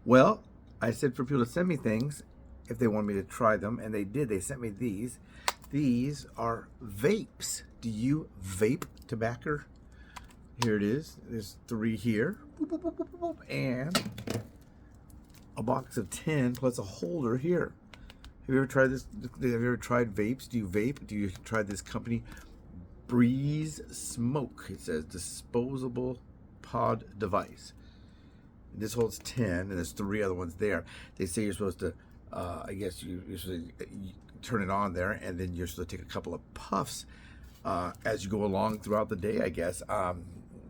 Well, I said for people to send me things if they want me to try them, and they did. They sent me these. These are vapes. Do you vape tobacco? Here it is. There's 3 here. Boop, boop, boop, boop, boop, and a box of 10 plus a holder here. Have you ever tried this? Have you ever tried vapes? Do you vape? Do you try this company? Breeze Smoke. It says disposable pod device. This holds 10, and there's 3 other ones there. They say you're supposed to, I guess you're supposed to turn it on there, and then you're supposed to take a couple of puffs as you go along throughout the day, I guess.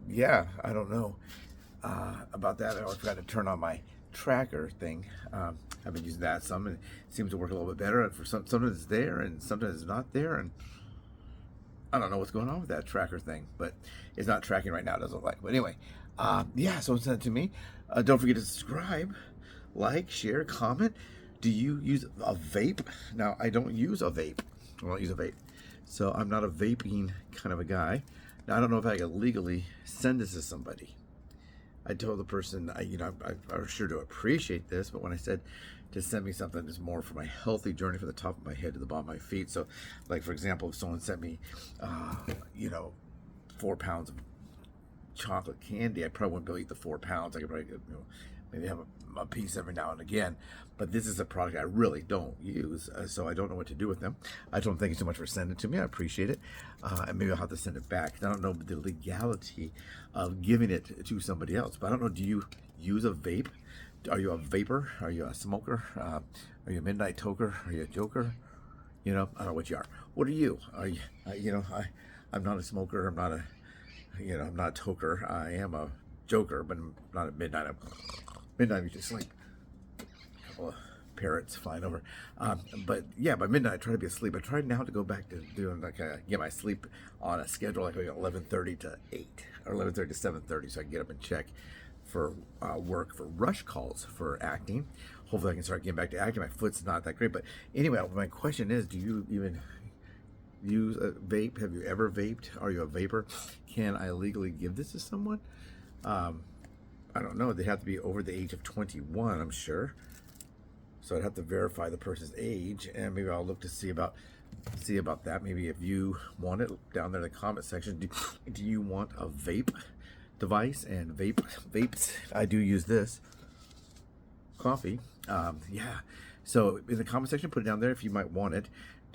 Yeah, I don't know about that. I forgot to turn on my tracker thing. I've been using that some, and it seems to work a little bit better. For sometimes it's there, and sometimes it's not there, and I don't know what's going on with that tracker thing, but it's not tracking right now, it doesn't look like. But anyway, yeah, someone sent it to me. Don't forget to subscribe, like, share, comment. Do you use a vape? Now, I don't use a vape. I don't use a vape. So I'm not a vaping kind of a guy. Now, I don't know if I can legally send this to somebody. I told the person, I sure do appreciate this, but when I said to send me something that's more for my healthy journey from the top of my head to the bottom of my feet. So, like, for example, if someone sent me, 4 pounds of chocolate candy, I probably wouldn't be able to eat the 4 pounds. I could probably, maybe have a piece every now and again. But this is a product I really don't use, so I don't know what to do with them. I don't thank you so much for sending it to me. I appreciate it. And maybe I'll have to send it back. I don't know the legality of giving it to somebody else. But I don't know, do you use a vape? Are you a vapor? Are you a smoker? Are you a midnight toker? Are you a joker? I don't know what you are. What are you? Are you, I'm not a smoker. I'm not a, I'm not a toker. I am a joker, but I'm not at midnight. Midnight, you just sleep. A couple of parrots flying over. But yeah, by midnight, I try to be asleep. I try now to go back to doing get my sleep on a schedule, like 11:30 to 8 or 11:30 to 7:30, so I can get up and check for work, for rush calls for acting. Hopefully I can start getting back to acting. My foot's not that great, but anyway, my question is, do you even use a vape? Have you ever vaped? Are you a vapor? Can I legally give this to someone? I don't know. They have to be over the age of 21, I'm sure. So I'd have to verify the person's age, and maybe I'll look to see about that. Maybe if you want it, down there in the comment section, do you want a vape device? And vapes, I do use this coffee. Yeah, so in the comment section, put it down there if you might want it.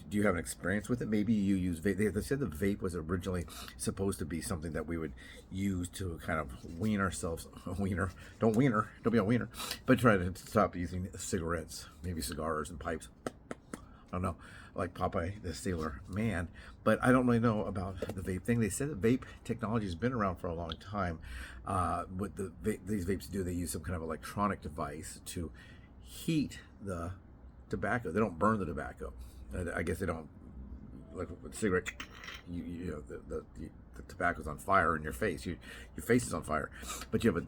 Do you have an experience with it? Maybe you use vape. They said the vape was originally supposed to be something that we would use to kind of wean ourselves. Don't be a wiener, but try to stop using cigarettes, maybe cigars and pipes. I don't know, like Popeye the Sailor Man. But I don't really know about the vape thing. They said that vape technology has been around for a long time. What these vapes do, they use some kind of electronic device to heat the tobacco. They don't burn the tobacco. I guess they don't, like with cigarette, the tobacco's on fire in your face. Your face is on fire, but you have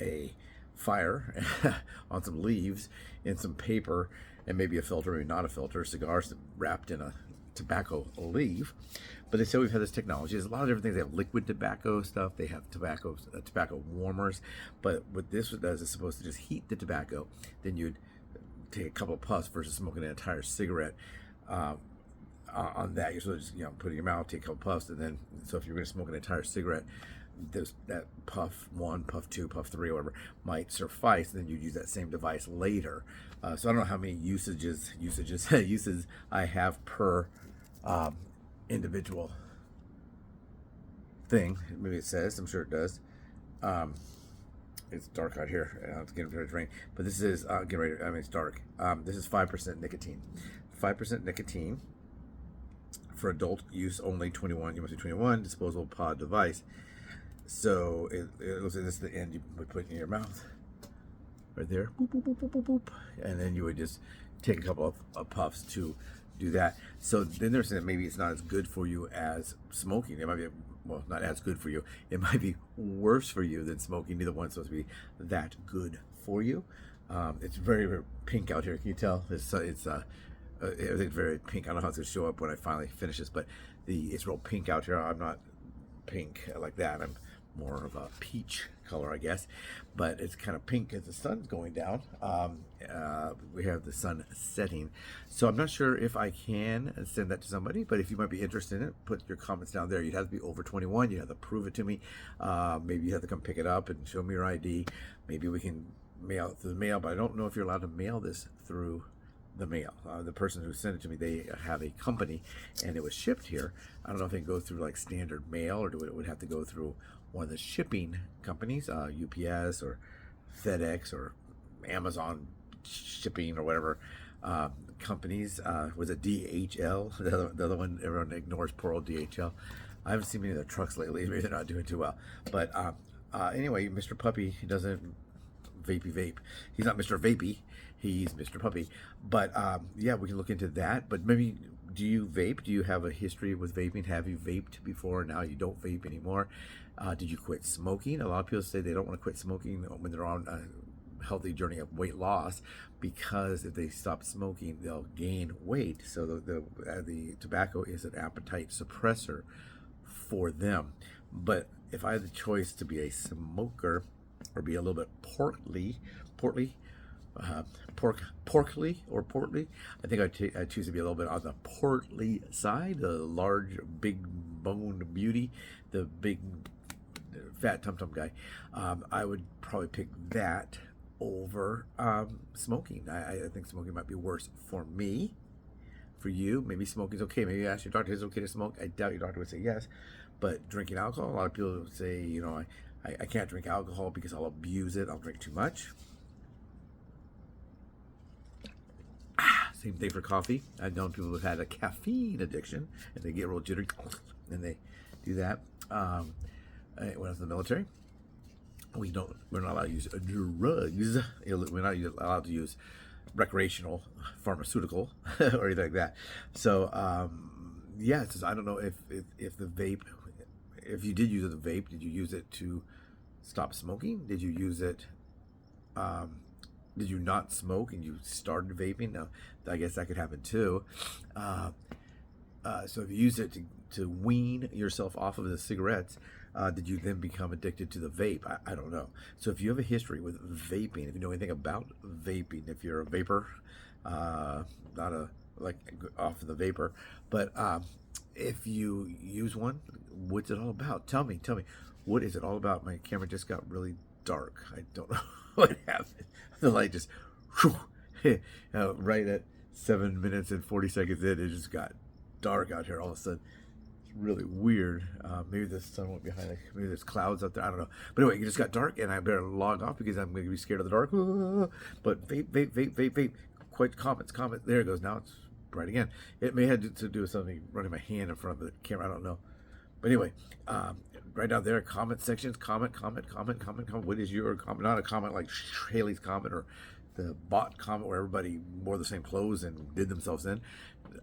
a fire on some leaves and some paper and maybe a filter, maybe not a filter, cigars wrapped in a tobacco leaf. But they say we've had this technology. There's a lot of different things. They have liquid tobacco stuff. They have tobacco warmers. But what this does is supposed to just heat the tobacco. Then you'd take a couple of puffs versus smoking an entire cigarette. On that, you're supposed to just put it in your mouth, take a couple puffs, and then so if you're going to smoke an entire cigarette, that puff 1, puff 2, puff 3, or whatever might suffice. And then you'd use that same device later. So I don't know how many uses I have per individual thing. Maybe it says. I'm sure it does. It's dark out here. It's getting ready to rain. But this is getting ready. I mean, it's dark. This is 5% nicotine. 5% nicotine for adult use only. 21. You must be 21. Disposable pod device. So it looks like this is the end. You would put it in your mouth, right there. Boop, boop, boop, boop, boop, boop. And then you would just take a couple of puffs to do that. So then they're saying that maybe it's not as good for you as smoking. It might be, well, not as good for you. It might be worse for you than smoking. Neither one's supposed to be that good for you. It's very, very pink out here. Can you tell? Everything's very pink. I don't know how it's going to show up when I finally finish this, but it's real pink out here. I'm not pink like that. I'm more of a peach color, I guess, but it's kind of pink as the sun's going down. We have the sun setting, so I'm not sure if I can send that to somebody, but if you might be interested in it, put your comments down there. You'd have to be over 21. You have to prove it to me. Maybe you have to come pick it up and show me your ID. Maybe we can mail it through the mail, but I don't know if you're allowed to mail this through the mail. The person who sent it to me, they have a company and it was shipped here. I don't know if it can go through like standard mail, or it would have to go through one of the shipping companies, UPS or FedEx or Amazon shipping or whatever companies. Was it DHL? The other one everyone ignores, poor old DHL. I haven't seen many of their trucks lately. Maybe they're not doing too well. But anyway, Mr. Puppy doesn't vapey vape. He's not Mr. Vapey. He's Mr. Puppy. But yeah, we can look into that. But maybe, do you vape? Do you have a history with vaping? Have you vaped before? Now you don't vape anymore? Did you quit smoking? A lot of people say they don't want to quit smoking when they're on a healthy journey of weight loss, because if they stop smoking, they'll gain weight. So the tobacco is an appetite suppressor for them. But if I had the choice to be a smoker or be a little bit portly, I think I'd choose to be a little bit on the portly side, the large, big boned beauty, the big fat tum-tum guy. I would probably pick that over smoking. I think smoking might be worse for me. For you, maybe smoking's okay. Maybe ask your doctor, is it okay to smoke? I doubt your doctor would say yes. But drinking alcohol, a lot of people would say, you know, I can't drink alcohol because I'll abuse it. I'll drink too much. Same thing for coffee. I've known people who've had a caffeine addiction and they get real jittery and they do that. When I was in the military, we're not allowed to use drugs. We're not allowed to use recreational pharmaceutical or anything like that. So yeah, it's just, I don't know if the vape, if you did use the vape, did you use it to stop smoking? Did you use it, did you not smoke and you started vaping? Now, I guess that could happen too. So if you use it to wean yourself off of the cigarettes, did you then become addicted to the vape? I don't know. So if you have a history with vaping, if you know anything about vaping, if you're a vapor, not a like off the vapor, but if you use one, what's it all about? Tell me, what is it all about? My camera just got really dark. I don't know what happened. The light just, whew, right at 7 minutes and 40 seconds in, it just got dark out here all of a sudden. It's really weird. Maybe the sun went behind it. Maybe there's clouds out there. I don't know. But anyway, it just got dark, and I better log off because I'm going to be scared of the dark. But vape. Quite comments. There it goes. Now it's bright again. It may have to do with something running my hand in front of the camera. I don't know. But anyway, right down there, comment sections. Comment. What is your comment? Not a comment like Haley's comment or the bot comment where everybody wore the same clothes and did themselves in.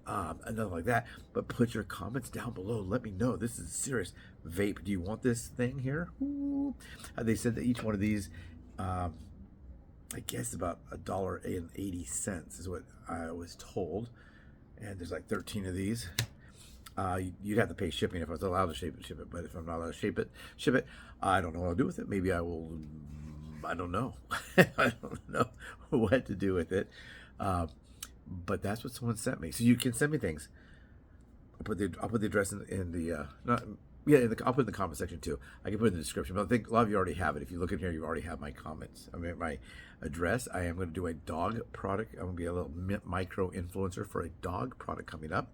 Nothing like that. But put your comments down below. Let me know. This is serious. Vape. Do you want this thing here? They said that each one of these, I guess about $1.80 is what I was told. And there's like 13 of these. You'd have to pay shipping if I was allowed to ship it. But if I'm not allowed to ship it, I don't know what I'll do with it. Maybe I will. I don't know. I don't know what to do with it. But that's what someone sent me. So you can send me things. I'll put the address in the I'll put it in the comment section too. I can put it in the description, but I think a lot of you already have it. If you look in here, you already have my comments. I mean, my address. I am going to do a dog product. I'm going to be a little micro influencer for a dog product coming up.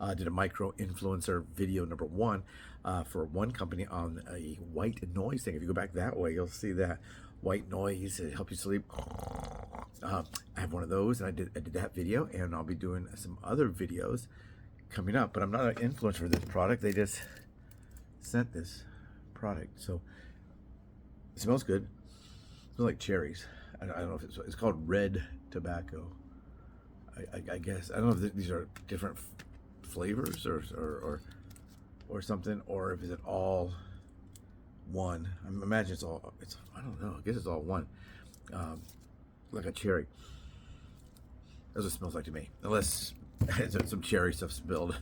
I did a micro influencer video number 1 for one company on a white noise thing. If you go back that way, you'll see that white noise. It helps you sleep. I have one of those, and I did that video, and I'll be doing some other videos coming up. But I'm not an influencer for this product. They just sent this product, so it smells good. It smells like cherries. I don't know if it's called red tobacco. I guess I don't know if these are different flavors or something, or if it's all one. I imagine it's I don't know. I guess it's all one. Like a cherry. That's what it smells like to me. Unless some cherry stuff spilled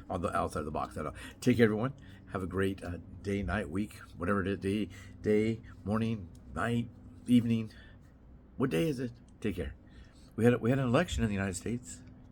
on the outside of the box. I don't know. Take care, everyone. Have a great day, night, week, whatever it is. Day, morning, night, evening. What day is it? Take care. We had an election in the United States.